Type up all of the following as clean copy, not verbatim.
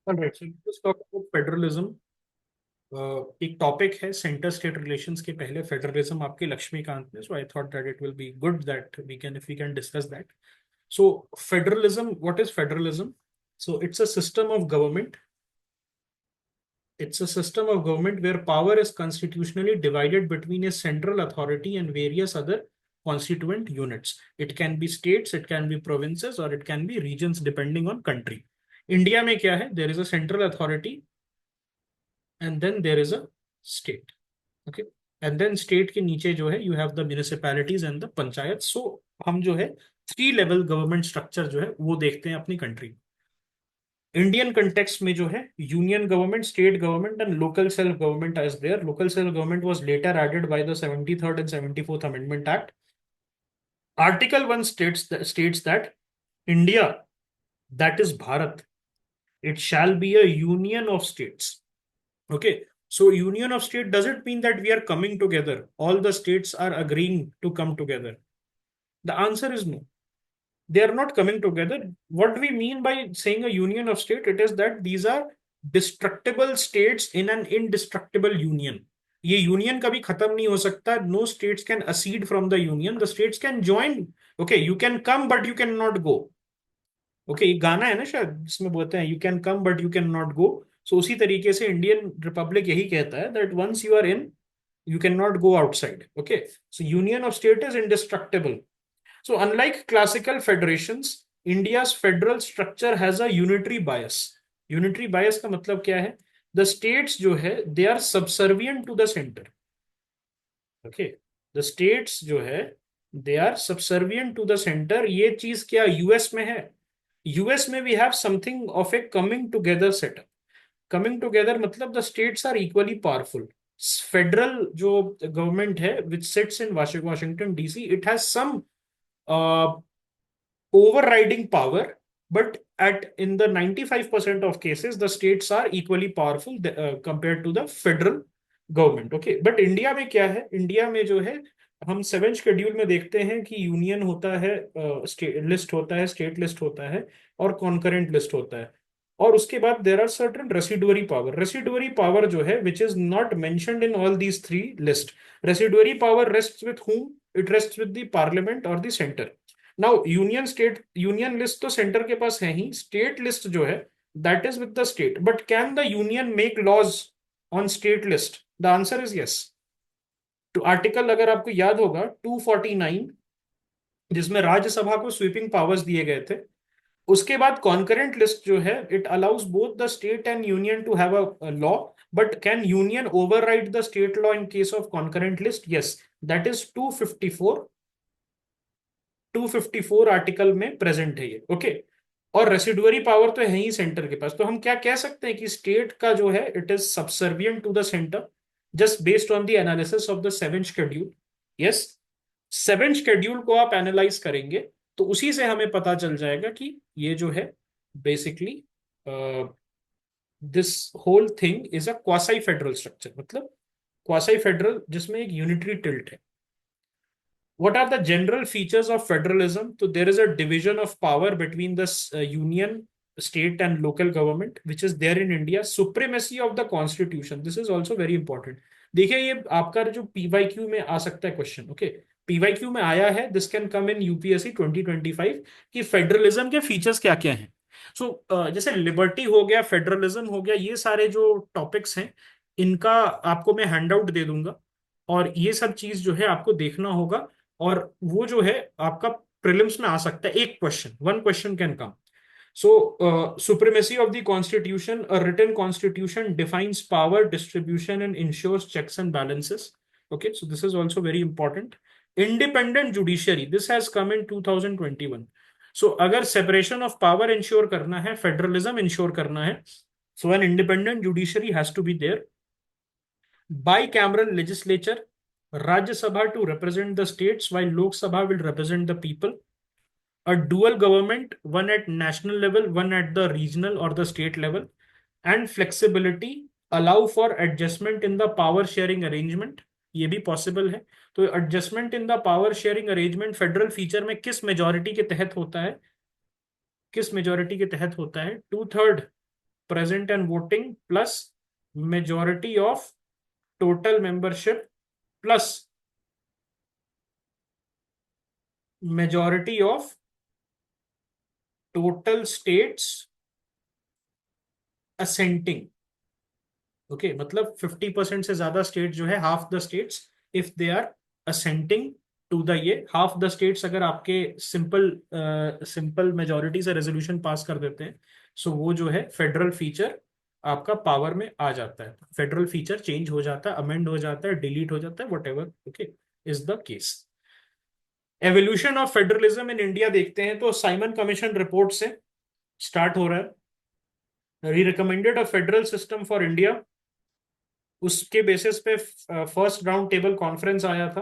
Alright, so let's talk about federalism. एक topic है centre state relations के पहले फेडरलिज्म आपके लक्ष्मीकांत ने, so I thought that it will be good that we can discuss that. So federalism, what is federalism? So it's a system of government where power is constitutionally divided between a central authority and various other constituent units. It can be states, it can be provinces, or it can be regions depending on country. India में क्या है? There is a central authority and then there is a state. Okay, and then state के नीचे जो है you have the municipalities and the panchayat. So हम जो है थ्री लेवल गवर्नमेंट स्ट्रक्चर जो है वो देखते हैं अपनी कंट्री. इंडियन कंटेक्स्ट में जो है union government, state government and local self government as there. Local self government was later added by the 73rd and 74th amendment act. Article 1 states that India, that is Bharat, it shall be a union of states. Okay, so union of state doesn't mean that we are coming together, all the states are agreeing to come together. The answer is no, they are not coming together. What we mean by saying a union of state, it is that these are destructible states in an indestructible union. ये union कभी खत्म नहीं हो सकता. No states can secede from the union, the states can join. Okay, you can come but you can not go. Okay, ये गाना है ना शायद जिसमें बोलते हैं you can come but you can not go. So उसी तरीके से इंडियन रिपब्लिक यही कहता है that once you are in, you cannot go outside. Okay, so union of state is indestructible. So unlike classical federations, India's federal structure has a unitary bias. Unitary bias का मतलब क्या है? The states जो है they are subservient to the center. Okay, the states जो है they are subservient to the center. ये चीज क्या यूएस में है? यूएस में we have something of a coming together setup. Coming together मतलब the states are equally powerful. Federal जो गवर्नमेंट है which sits in Washington DC, it has some uh, overriding power, but at in the 95% of cases the states are equally powerful compared to the federal government. Okay, but India में क्या है? India में जो है हम seven schedule में देखते हैं कि यूनियन होता है, लिस्ट होता है, स्टेट लिस्ट होता है और कॉन्करेंट लिस्ट होता है. और उसके बाद there are certain residuary power. Residuary power जो है which is not mentioned in all these three list. Residuary power rests with whom? It rests with the parliament और the centre. Now union list तो centre के पास है ही. State list जो है that is with the state. But can the union make laws on state list? The answer is yes. तो article अगर आपको याद होगा 249, जिसमें राज्यसभा को स्वीपिंग पावर्स दिए गए थे. उसके बाद कॉन्करेंट लिस्ट जो है it allows both the state and union to have a law. But can union override the state law in case of concurrent list? Yes, that is 254 article में present है ये. ओके, और residuary power तो है ही centre के पास. तो हम क्या कह सकते हैं कि स्टेट का जो है it is subservient to the centre just based on the analysis of the seven schedule. Yes, seven schedule को आप एनालाइज करेंगे तो उसी से हमें पता चल जाएगा कि ये जो है basically this whole thing is a quasi federal structure. मतलब क्वासी फेडरल जिसमें एक यूनिटरी टिल्ट है. What are the general features of federalism? So there is a division of power between the union, state and local government, which is there in India. Supremacy of the constitution. This is also very important. देखिए ये आपका जो PYQ में आ सकता है question. Okay, PYQ में आया है, this can come in UPSC 2025 कि फेडरलिज्म के फीचर्स क्या क्या हैं. सो जैसे लिबर्टी हो गया, फेडरलिज्म हो गया, ये सारे जो टॉपिक्स हैं इनका आपको मैं हैंडआउट दे दूंगा और ये सब चीज जो है आपको देखना होगा. और वो जो है आपका प्रीलिम्स में आ सकता है एक question, one question can come. So supremacy of the constitution. A written constitution defines power distribution and ensures checks and balances. Okay, so this is also very important. Independent judiciary, this has come in 2021. So अगर separation of power ensure करना है, federalism ensure करना है, so an independent judiciary has to be there. Bicameral legislature, Rajya Sabha to represent the states while Lok Sabha will represent the people. A dual government, one at national level, one at the regional or the state level. And flexibility, allow for adjustment in the power sharing arrangement. ये भी possible है. तो adjustment in the power sharing arrangement federal feature में किस majority के तहत होता है? किस मेजॉरिटी के तहत होता है? 2/3 present and voting plus majority of total membership plus majority of total states assenting. Okay मतलब 50% से ज्यादा स्टेट जो है, half the states if they are assenting to the ये, हाफ द स्टेट्स अगर आपके सिंपल सिंपल मेजोरिटी से resolution pass कर देते हैं, सो वो जो है फेडरल फीचर आपका पावर में आ जाता है, फेडरल फीचर चेंज हो जाता है, अमेंड हो जाता है, डिलीट हो जाता है, what ever okay is the case. Evolution of federalism in India देखते हैं तो साइमन कमीशन रिपोर्ट से स्टार्ट हो रहा है। He recommended a federal system for India, उसके बेसिस पे फर्स्ट राउंड टेबल कॉन्फ्रेंस आया था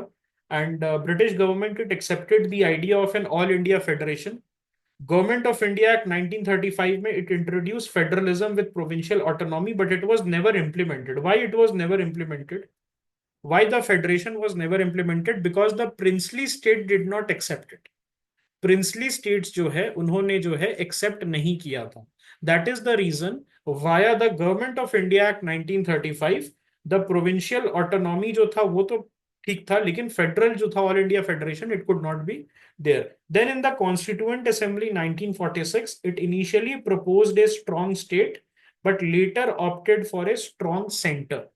and British government it accepted the idea of an all India federation. Government of India act 1935 में it introduce federalism with provincial autonomy, but it was never implemented. Why it was never implemented? Why the federation was never implemented? Because the princely state did not accept it. Princely states जो है उन्होंने जो है accept नहीं किया था। That is the reason via the government of India act 1935 the provincial autonomy जो था वो तो ठीक था, लेकिन फेडरल जो था all India federation it could not be there. Then in the constituent assembly 1946 it initially proposed a strong state but later opted for a strong centre.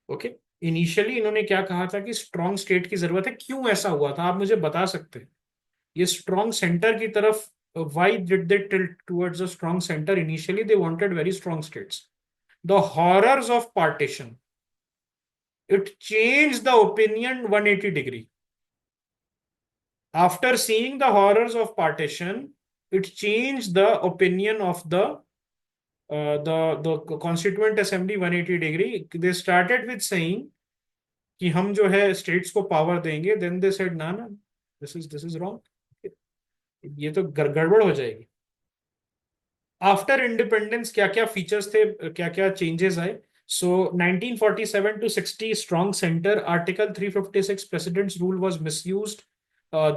Okay, initially इन्होंने क्या कहा था कि स्ट्रॉन्ग स्टेट की जरूरत है। क्यों ऐसा हुआ था आप मुझे बता सकते हैं? ये स्ट्रॉन्ग सेंटर की तरफ, why did they tilt towards a strong center? Initially they wanted very strong states. The horrors of partition, it changed the opinion 180 degree. After seeing the horrors of partition, it changed the opinion of the constituent assembly 180 degree. They started with saying कि हम जो है states को power देंगे, then they said ना ना, this is wrong, ये तो गड़बड़ हो जाएगी। आफ्टर इंडिपेंडेंस क्या क्या फीचर्स थे, क्या क्या चेंजेस आए? So 1947 to 60 strong centre, article 356 president's rule was misused,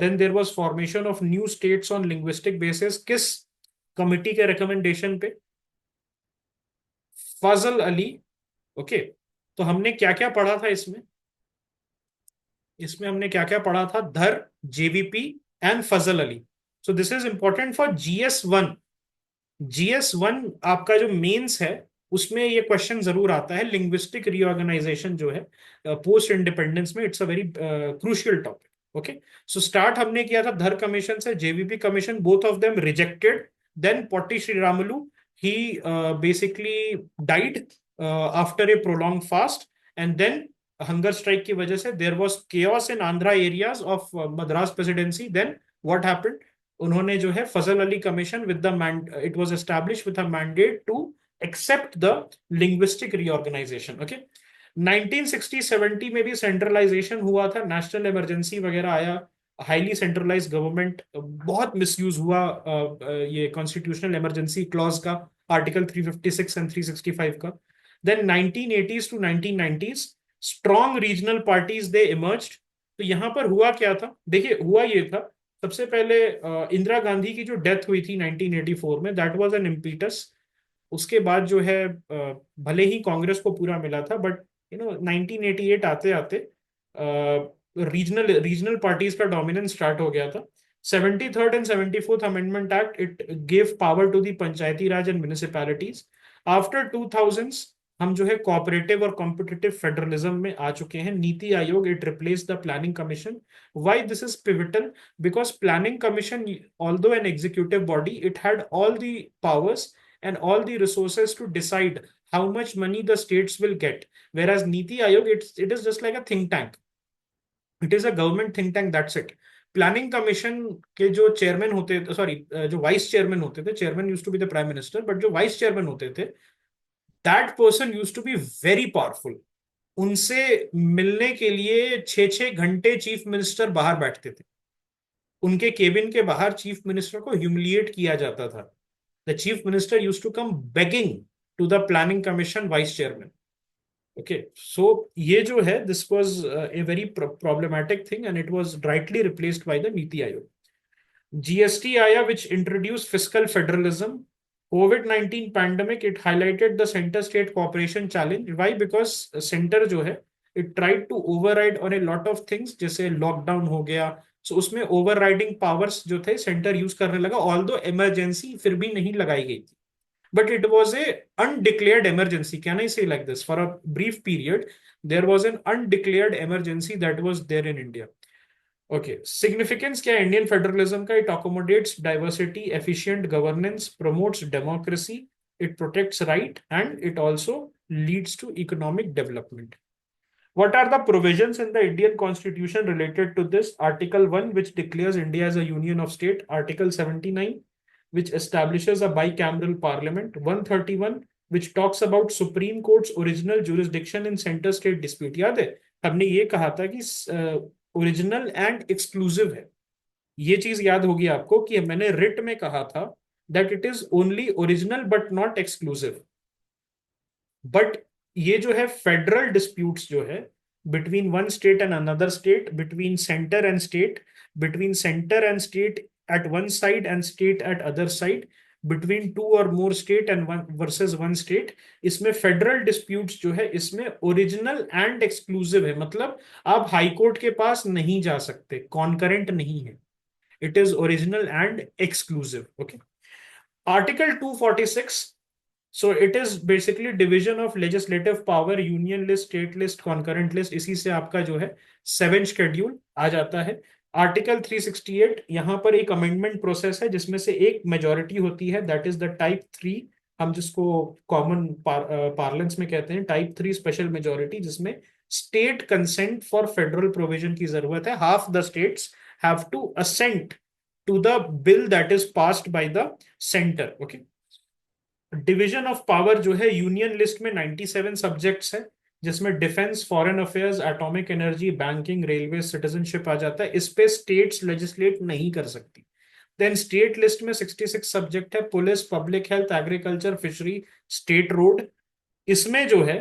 then there was formation of new states on linguistic basis. किस कमिटी के रिकमेंडेशन पे? फजल अली। ओके, तो हमने क्या क्या पढ़ा था इसमें? इसमें हमने क्या क्या पढ़ा था? Dhar, JVP and Fazal Ali. So this is important for GS1। GS1 आपका जो मेंस है उसमें ये क्वेश्चन जरूर आता है। लिंग्विस्टिक रीऑर्गेनाइजेशन जो है पोस्ट इंडिपेंडेंस में, it's a very crucial topic. Okay, so start हमने किया था धर कमीशन से, JVP commission, both of them rejected. Then Potti Sriramulu, he basically died after a prolong fast, and then hunger strike की वजह से there was chaos in Andhra areas of Madras presidency. Then what happened? उन्होंने जो है Fazal Ali commission with the it was established with a mandate to accept the linguistic reorganisation. Okay, 1960-70 में भी centralisation हुआ था, नेशनल इमरजेंसी वगैरह आया, हाईली सेंट्रलाइज गवर्नमेंट, बहुत मिसयूज हुआ ये कॉन्स्टिट्यूशनल इमरजेंसी क्लॉज का, आर्टिकल 356 एंड 365 का। Then 1980s to 1990s strong regional parties they emerged. तो यहां पर हुआ क्या था? देखिए, हुआ ये था, सबसे पहले इंदिरा गांधी की जो डेथ हुई थी 1984 में, दैट वाज एन इम्पीटस। उसके बाद जो है भले ही कांग्रेस को पूरा मिला था, बट 1988 आते आते रीजनल पार्टीज का डोमिनेंस स्टार्ट हो गया था। 73rd and 74th amendment act it give power to the Panchayati Raj and municipalities. After 2000s हम जो है कोऑपरेटिव और कॉम्पिटिटिव फेडरलिज्म में आ चुके हैं। NITI Aayog it replace the planning commission. Why this is pivotal? Because planning commission, although an executive body, it had all the powers and all the resources to decide how much money the states will get, whereas Niti Aayog, it is just like a think tank. It is a government think tank, that's it. Planning commission के जो chairman होते थे, sorry जो vice chairman होते थे, chairman used to be the prime minister, but जो vice chairman होते थे, that person used to be very powerful. उनसे मिलने के लिए 6-6 घंटे चीफ मिनिस्टर बाहर बैठते थे, उनके केबिन के बाहर चीफ मिनिस्टर को ह्यूमिलिएट किया जाता था। The chief minister used to come begging to the planning commission vice chairman. Okay, so ये जो है, this was a very problematic thing and it was rightly replaced by the Niti Aayog. GST आया which introduced fiscal federalism. COVID-19 pandemic, it highlighted the center state cooperation challenge. Why? Because center जो है, it tried to override on a lot of things, जैसे lockdown हो गया, so उसमें overriding powers जो थे centre use करने लगा, although emergency फिर भी नहीं लगाई गई थी, but it was a undeclared emergency. Can I say like this? For a brief period, there was an undeclared emergency that was there in India. Okay, significance क्या है इंडियन फेडरलिज्म का? It accommodates diversity, efficient governance, promotes democracy, it protects right, and it also leads to economic development. What are the provisions in the Indian Constitution related to this? Article 1, which declares India as a union of state. Article 79, which establishes a bicameral parliament. 131, which talks about Supreme Court's original jurisdiction in center state dispute. याद है हमने ये कहा था कि original and exclusive है. ये चीज याद होगी आपको कि मैंने रिट में कहा था that it is only original but not exclusive. But ये जो है फेडरल डिस्प्यूट्स जो है between one state and another state, between centre and state, between centre and state at one side and state at other side, between two और more state and one versus one state, इसमें federal disputes जो है इसमें original and exclusive है. मतलब आप high court के पास नहीं जा सकते, कॉन्करेंट नहीं है. It is original and exclusive. Okay. Article 246. So it is basically division of legislative power, union list, state list, concurrent list. इसी से आपका जो है 7 शेड्यूल आ जाता है. आर्टिकल 368, यहाँ पर एक अमेंडमेंट प्रोसेस है जिसमें से एक मेजोरिटी होती है, दैट इज द टाइप 3. हम जिसको कॉमन पार्लेंस में कहते हैं टाइप 3 स्पेशल मेजोरिटी, जिसमें state consent for federal provision की जरूरत है. Half the states have to assent to the bill that is passed by the centre. Okay. Division of power जो है यूनियन लिस्ट में 97 सब्जेक्ट्स है, जिसमें defence, foreign affairs, atomic energy, banking, railway, citizenship आ जाता है. इस पे स्टेट्स लेजिस्लेट नहीं कर सकती. देन स्टेट लिस्ट में 66 सब्जेक्ट है, police, public health, agriculture, fishery, state road. इसमें जो है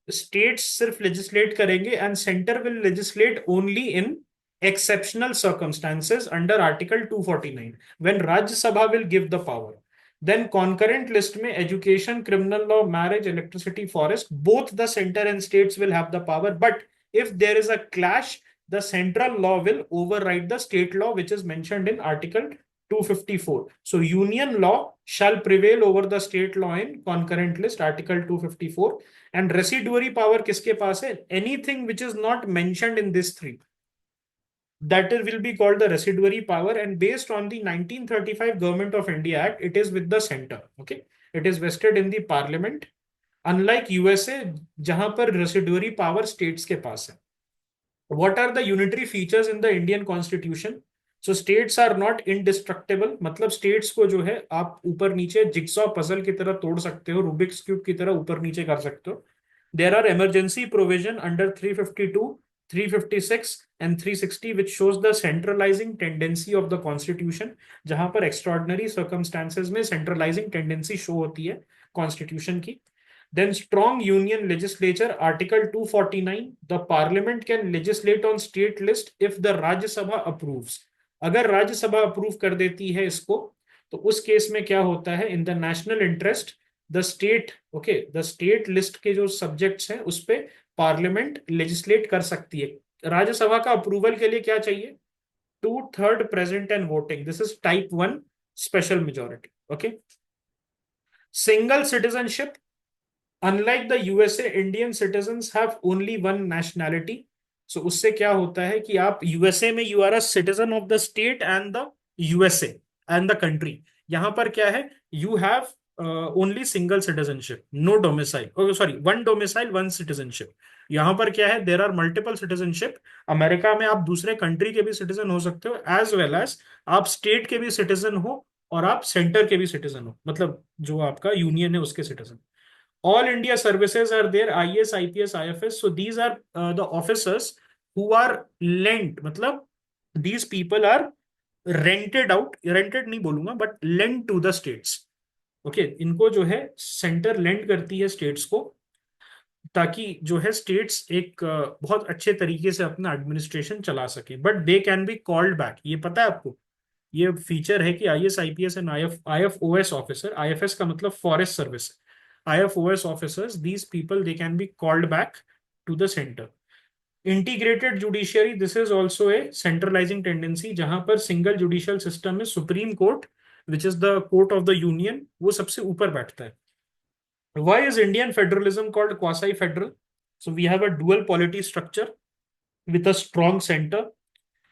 स्टेट्स सिर्फ लेजिस्लेट करेंगे and centre will legislate only in exceptional circumstances under article 249 when Rajya Sabha will give the power. Then concurrent list में education, criminal law, marriage, electricity, forest, both the center and states will have the power, but if there is a clash, the central law will override the state law which is mentioned in article 254. So union law shall prevail over the state law in concurrent list, article 254. And residuary power किसके पास है? Anything which is not mentioned in this three, that will be called the residuary power, and based on the 1935 Government of India Act, it is with the center. Okay, it is vested in the parliament, unlike USA जहां पर residuary power states के पास है. What are the unitary features in the Indian Constitution? So states are not indestructible. मतलब states को जो है आप ऊपर नीचे जिक्सॉ पजल की तरह तोड़ सकते हो, रूबिक्स क्यूब की तरह ऊपर नीचे कर सकते हो. There are emergency provision under 352, 356 and 360 which shows the centralizing tendency of the constitution, जहां पर extraordinary circumstances में centralizing tendency show होती है constitution की. Then strong union legislature, article 249, the parliament can legislate on state list if the Rajya Sabha approves. अगर राज्य सभा approve कर देती है इसको, तो उस केस में क्या होता है, in the national interest the state, okay, the state list के जो सब्जेक्ट्स हैं उस पे पार्लियामेंट लेजिस्लेट कर सकती है. राज्यसभा का अप्रूवल के लिए क्या चाहिए? 2/3 present and voting. This is type 1 special majority. Okay. Single citizenship. Unlike the USA, Indian citizens have only one nationality. So उससे क्या होता है कि आप यूएसए में you are a citizen of the state and the USA and the country. यहां पर क्या है, you have only single citizenship, no domicile, okay sorry, one domicile one citizenship. यहां पर क्या है, there are multiple citizenship. America में आप दूसरे कंट्री के भी सिटीजन हो सकते हो, एज वेल एज आप स्टेट के भी सिटीजन हो और आप सेंटर के भी सिटीजन हो, मतलब जो आपका यूनियन है उसके citizen. All India services are there, IAS, IPS, IFS. So these are the officers who are lent. मतलब these people are rented out. Rented नहीं बोलूंगा, but lent to the states. Okay, इनको जो है सेंटर लेंड करती है states को, ताकि जो है स्टेट्स एक बहुत अच्छे तरीके से अपना एडमिनिस्ट्रेशन चला सके. But they can be called back. ये पता है आपको ये फीचर है कि IAS IPS and IFoS officer, IFS का मतलब forest service, IFoS officers, these people they can be called back to the centre. Integrated judiciary, this is also a centralising tendency, जहां पर सिंगल जुडिशियल सिस्टम में supreme court which is the court of the union वो सबसे ऊपर बैठता है। Why is Indian federalism called quasi-federal? So we have a dual polity structure with a strong center.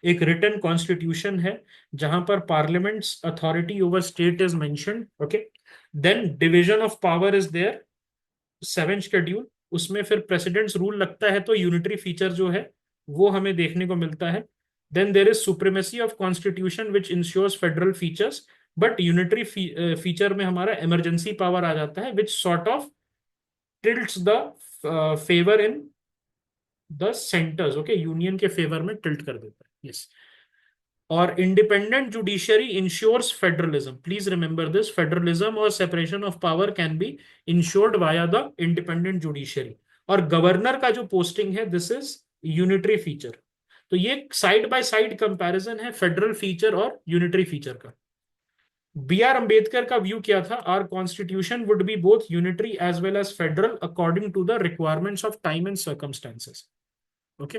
एक written constitution है जहां पर parliament's authority over state is mentioned, okay. Then division of power is there, 7th schedule, उसमें फिर presidents rule लगता है, तो unitary feature जो है वो हमें देखने को मिलता है। Then there is supremacy of constitution which ensures federal features, but unitary feature में हमारा इमरजेंसी पावर आ जाता है which sort of tilts the favour in the centres, okay, union के फेवर में टिल्ट कर देता है, यस। और independent judiciary ensures federalism, please remember this, federalism और separation of power can be ensured via the independent judiciary. और governor का जो पोस्टिंग है, दिस इज यूनिटरी फीचर। तो ये साइड बाय साइड कंपैरिजन है फेडरल फीचर और यूनिटरी फीचर का। बी आर अंबेडकर का व्यू क्या था? Our constitution would be both unitary as well as federal according to the requirements of time and circumstances, okay.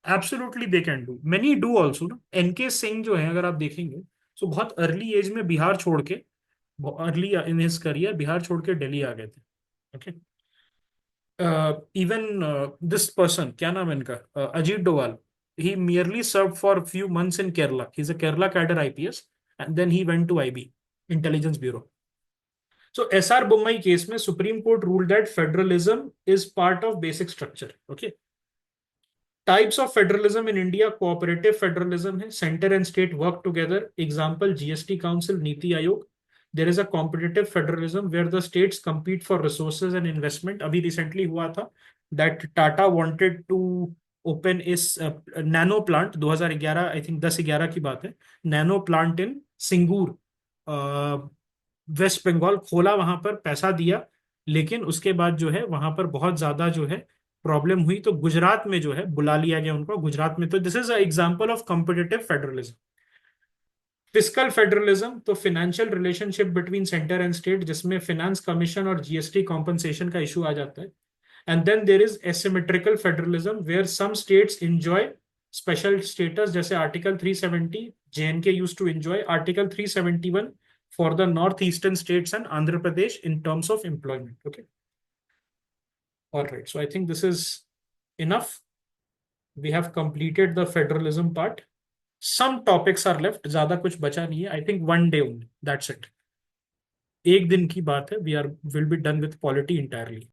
Absolutely they can do, many do also ना। N K Singh जो है, अगर आप देखेंगे, सो बहुत अर्ली एज में बिहार छोड़ के, early in his career Bihar छोड़ के दिल्ली आ गए थे, ओके। इवन दिस पर्सन, क्या नाम है इनका, Ajit Doval, he merely served for a few months in Kerala. He's a Kerala cadre IPS, and then he went to IB, Intelligence Bureau. So SR Bommai case में Supreme Court ruled that federalism is part of basic structure. Okay. Types of federalism in India, cooperative federalism है, center and state work together. Example GST Council, Niti Aayog. There is a competitive federalism where the states compete for resources and investment. अभी recently हुआ था that Tata wanted to open इस nano plant, 2011 I think 10-11 की बात है, nano plant in Singur, West Bengal खोला, वहां पर पैसा दिया, लेकिन उसके बाद जो है वहां पर बहुत ज्यादा जो है प्रॉब्लम हुई, तो गुजरात में जो है बुला लिया गया उनको, गुजरात में। तो this is a example of competitive federalism. Fiscal federalism, तो financial relationship between centre and state, जिसमें फाइनेंस कमीशन और जीएसटी कॉम्पनसेशन का इशू आ जाता है। And then there is asymmetrical federalism where some states enjoy special status, जैसे article 370 J and K used to enjoy, article 371 for the north eastern states and Andhra Pradesh in terms of employment, okay. All right, so I think this is enough. We have completed the federalism part. Some topics are left, ज्यादा कुछ बचा नहीं है, I think one day only, that's it. एक दिन की बात है, we are will be done with polity entirely.